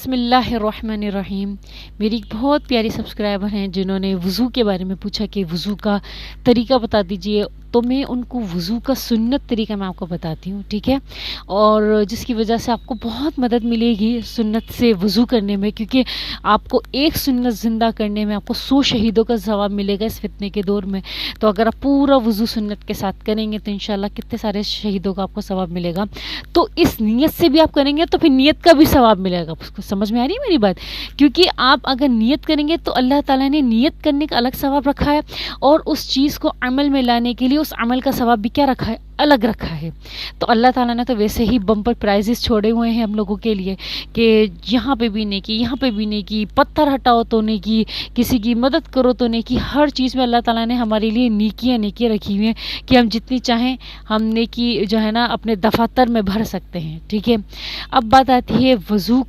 बिस्मिल्लाहिर्रहमानिर्रहीम। मेरी एक बहुत प्यारी सब्सक्राइबर हैं जिन्होंने वज़ू के बारे में पूछा कि वज़ू का तरीका बता दीजिए, तो मैं उनको वज़ू का सुन्नत तरीका मैं आपको बताती हूँ, ठीक है। और जिसकी वजह से आपको बहुत मदद मिलेगी सुन्नत से वज़ू करने में, क्योंकि आपको एक सुन्नत ज़िंदा करने में आपको 100 शहीदों का सवाब मिलेगा इस फितने के दौर में। तो अगर आप पूरा वज़ू सुन्नत के साथ करेंगे तो इंशाल्लाह कितने सारे शहीदों का आपको सवाब मिलेगा। तो इस नीयत से भी आप करेंगे तो फिर नीयत का भी सवाब मिलेगा। उसको समझ में आ रही है मेरी बात? क्योंकि आप अगर नीयत करेंगे तो अल्लाह ताला ने नीयत करने का अलग सवाब रखा है, और उस चीज़ को अमल में लाने के लिए उस अमल का सवाब भी क्या रखा है, अलग रखा है। तो अल्लाह ताला ने तो वैसे ही बम्पर प्राइजेस छोड़े हुए हैं हम लोगों के लिए कि यहाँ पे भी नेकी, यहाँ पे भी नेकी, पत्थर हटाओ तो नेकी, किसी की मदद करो तो नेकी। हर चीज़ में अल्लाह ताला ने हमारे लिए नेकियां रखी हुई हैं कि हम जितनी चाहें हम नेकी जो है ना अपने दफातर में भर सकते हैं, ठीक है। अब बात आती है वज़ू